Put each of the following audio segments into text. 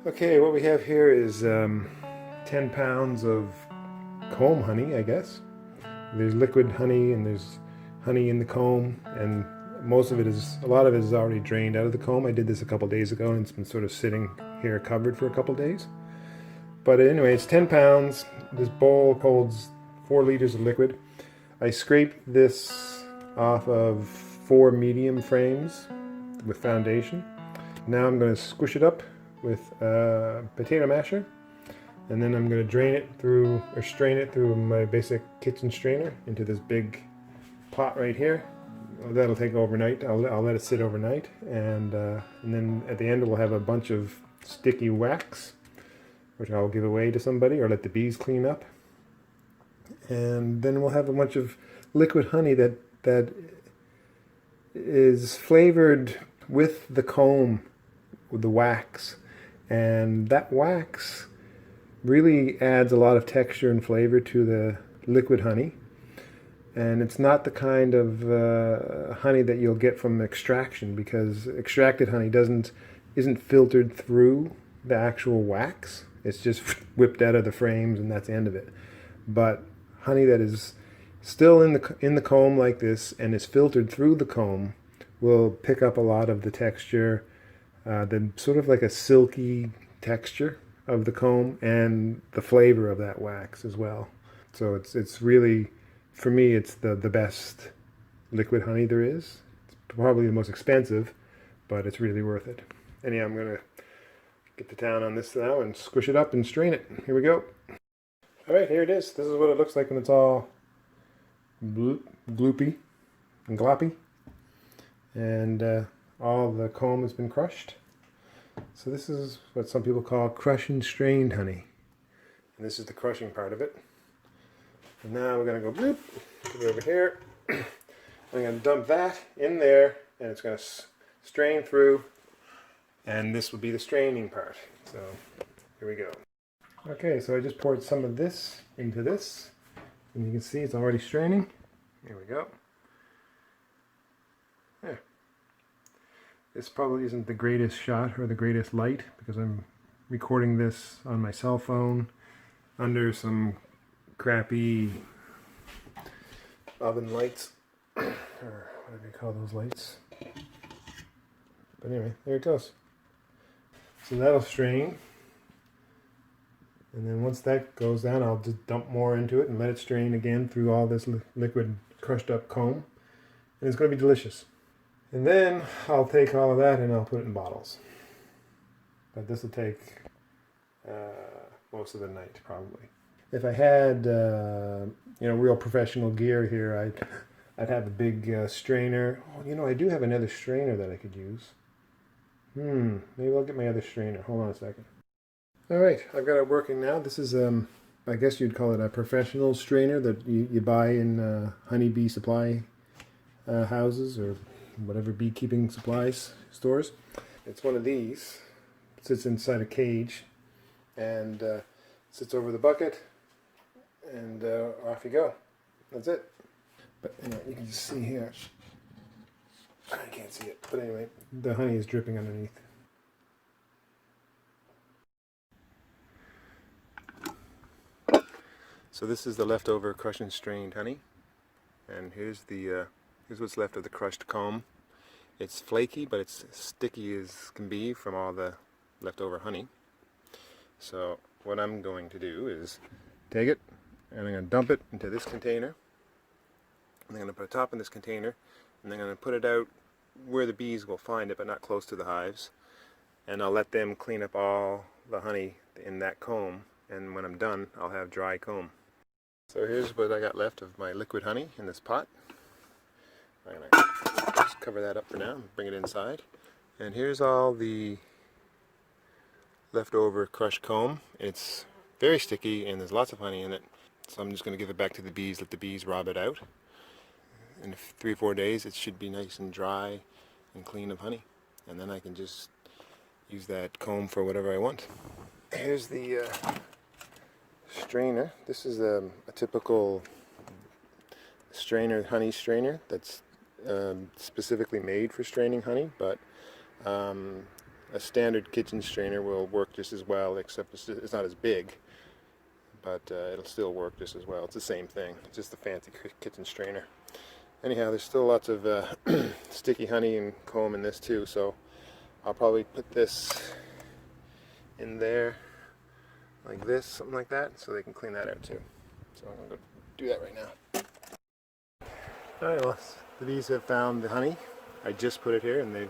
Okay, what we have here is 10 pounds of comb honey, I guess. There's liquid honey and there's honey in the comb, and a lot of it is already drained out of the comb. I did this a couple days ago and it's been sort of sitting here covered for a couple days. But anyway, it's 10 pounds. This bowl holds 4 liters of liquid. I scraped this off of 4 medium frames with foundation. Now I'm going to squish it up with a potato masher, and then I'm going to strain it through my basic kitchen strainer into this big pot right here. That'll take overnight. I'll let it sit overnight, and then at the end we'll have a bunch of sticky wax, which I'll give away to somebody or let the bees clean up. And then we'll have a bunch of liquid honey that is flavored with the comb, with the wax. And that wax really adds a lot of texture and flavor to the liquid honey. And it's not the kind of honey that you'll get from extraction, because extracted honey isn't filtered through the actual wax. It's just whipped out of the frames and that's the end of it. But honey that is still in the comb like this and is filtered through the comb will pick up a lot of the texture, the sort of like a silky texture of the comb, and the flavor of that wax as well. So it's really, for me, it's the best liquid honey there is. It's probably the most expensive, but it's really worth it. Anyhow, I'm gonna get the town on this now and squish it up and strain it. Here we go. All right, here it is. This is what it looks like when it's all gloopy and gloppy, and all the comb has been crushed. So this is what some people call crush and strained honey, and this is the crushing part of it. And now we're going to go bloop, put it over here. I'm going to dump that in there, and it's going to strain through, and this will be the straining part. So here we go. Okay, so I just poured some of this into this, and you can see it's already straining. Here we go. There. This probably isn't the greatest shot or the greatest light, because I'm recording this on my cell phone under some crappy oven lights, or whatever you call those lights. But anyway, there it goes. So that'll strain, and then once that goes down, I'll just dump more into it and let it strain again through all this liquid crushed up comb, and it's going to be delicious. And then I'll take all of that and I'll put it in bottles. But this will take most of the night probably. If I had real professional gear here, I'd have a big strainer. Oh, I do have another strainer that I could use. Maybe I'll get my other strainer. Hold on a second. All right, I've got it working now. This is I guess you'd call it a professional strainer that you buy in honeybee supply houses or whatever beekeeping supplies stores. It's one of these. It sits inside a cage and sits over the bucket, and off you go. That's it. But anyway, you can just see here. I can't see it, but anyway, the honey is dripping underneath. So this is the leftover crushed and strained honey, and here's what's left of the crushed comb. It's flaky, but it's sticky as can be from all the leftover honey. So what I'm going to do is take it, and I'm going to dump it into this container. And I'm going to put a top in this container, and I'm going to put it out where the bees will find it, but not close to the hives. And I'll let them clean up all the honey in that comb, and when I'm done, I'll have dry comb. So here's what I got left of my liquid honey in this pot. I'm going to just cover that up for now and bring it inside. And here's all the leftover crushed comb. It's very sticky and there's lots of honey in it. So I'm just going to give it back to the bees, let the bees rob it out. In 3 or 4 days it should be nice and dry and clean of honey. And then I can just use that comb for whatever I want. Here's the strainer. This is a typical strainer, honey strainer that's specifically made for straining honey, but a standard kitchen strainer will work just as well, except it's not as big, but it'll still work just as well. It's the same thing, it's just a fancy kitchen strainer. Anyhow, there's still lots of sticky honey and comb in this too, so I'll probably put this in there like this, something like that, so they can clean that out too. So I'm going to do that right now. Alright, well, the bees have found the honey. I just put it here, and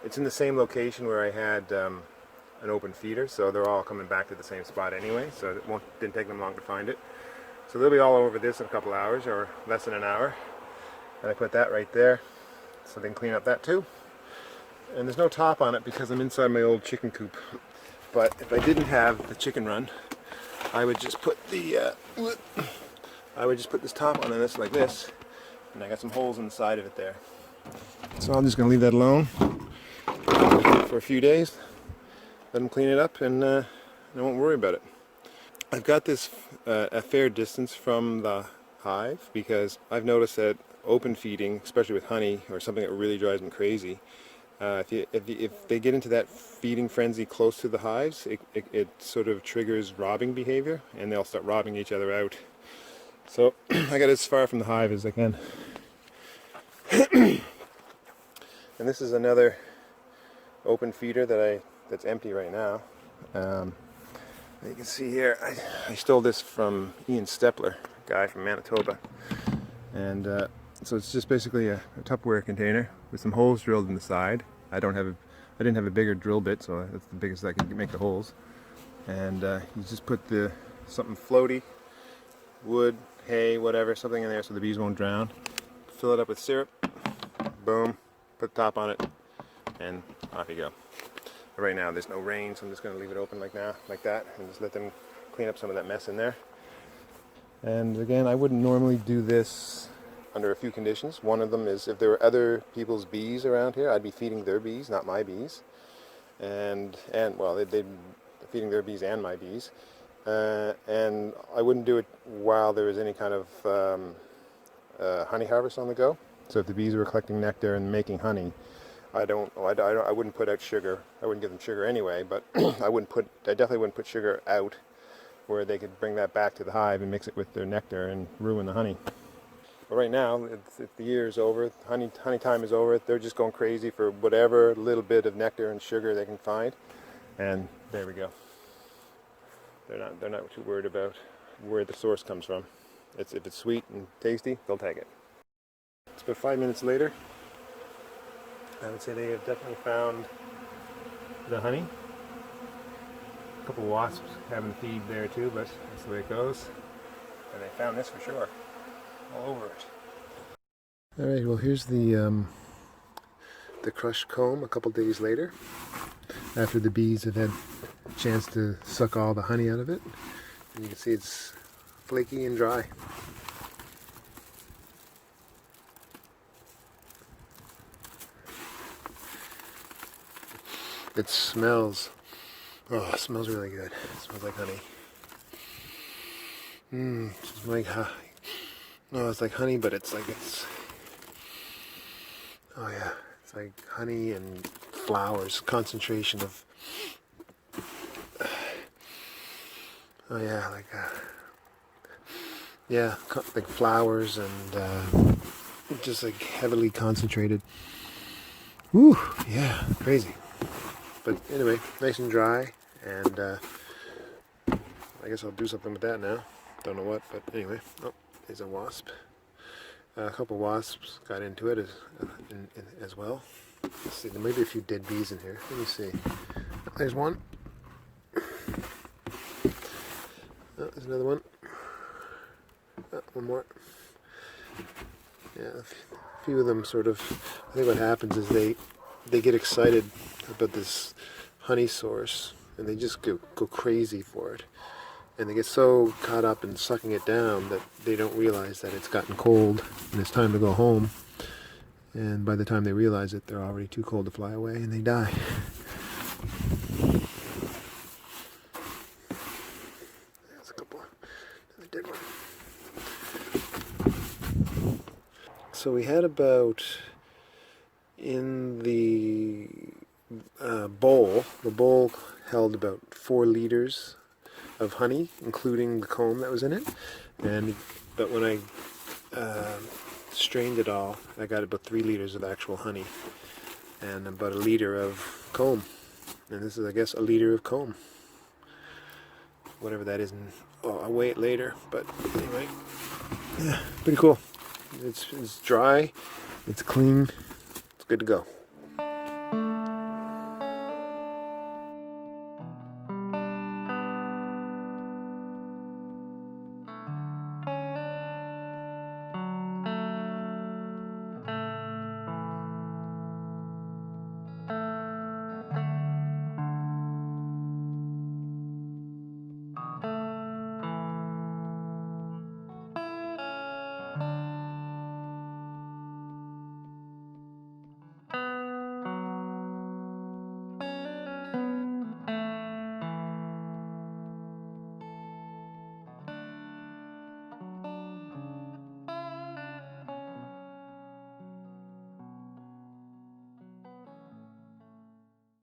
it's in the same location where I had an open feeder, so they're all coming back to the same spot anyway, so it didn't take them long to find it. So they'll be all over this in a couple hours, or less than an hour. And I put that right there, so they can clean up that too. And there's no top on it because I'm inside my old chicken coop. But if I didn't have the chicken run, I would just put the this top on this like this, and I got some holes in the side of it there. So I'm just going to leave that alone for a few days, let them clean it up, and I won't worry about it. I've got this a fair distance from the hive because I've noticed that open feeding, especially with honey or something that really drives them crazy, if they get into that feeding frenzy close to the hives, it sort of triggers robbing behavior, and they'll start robbing each other out. So I got as far from the hive as I can. And this is another open feeder that's empty right now. You can see here, I stole this from Ian Stepler, a guy from Manitoba, and so it's just basically a Tupperware container with some holes drilled in the side. I didn't have a bigger drill bit, so that's the biggest I could make the holes. And you just put something floaty, wood, hay, whatever, something in there so the bees won't drown. Fill it up with syrup, boom, put the top on it, and off you go. But right now there's no rain, so I'm just going to leave it open like that, and just let them clean up some of that mess in there. And again, I wouldn't normally do this under a few conditions. One of them is if there were other people's bees around here, I'd be feeding their bees, not my bees. And well, they'd be feeding their bees and my bees. And I wouldn't do it while there was any kind of honey harvest on the go. So if the bees were collecting nectar and making honey, I wouldn't put out sugar. I wouldn't give them sugar anyway, but I definitely wouldn't put sugar out where they could bring that back to the hive and mix it with their nectar and ruin the honey. But right now, the year is over, honey time is over, they're just going crazy for whatever little bit of nectar and sugar they can find, and there we go. They're not too worried about where the source comes from. If it's sweet and tasty, they'll take it. It's about 5 minutes later. I would say they have definitely found the honey. A couple wasps having a feed there too, but that's the way it goes. And they found this for sure. All over it. Alright, well here's the crushed comb a couple days later, after the bees have had a chance to suck all the honey out of it. And you can see it's flaky and dry. It smells, it smells really good. It smells like honey. It's like, no, it's like honey, but it's oh yeah, it's like honey and flowers, concentration of, oh yeah, like flowers and just like heavily concentrated. Woo, yeah, crazy. But anyway, nice and dry, and I guess I'll do something with that now. Don't know what, but anyway. Oh, there's a wasp. A couple wasps got into it as well. Let's see, there might be a few dead bees in here. Let me see. There's one. Oh, there's another one. Oh, one more. Yeah, a few of them sort of, I think what happens is they get excited about this honey source, and they just go crazy for it. And they get so caught up in sucking it down that they don't realize that it's gotten cold and it's time to go home. And by the time they realize it, they're already too cold to fly away, and they die. There's a couple. Another dead one. So we had about, in the bowl. The bowl held about 4 liters of honey, including the comb that was in it. But when I strained it all, I got about 3 liters of actual honey and about a liter of comb. And this is, I guess, a liter of comb. Whatever that is, I'll weigh it later. But anyway, yeah, pretty cool. It's dry, it's clean, it's good to go.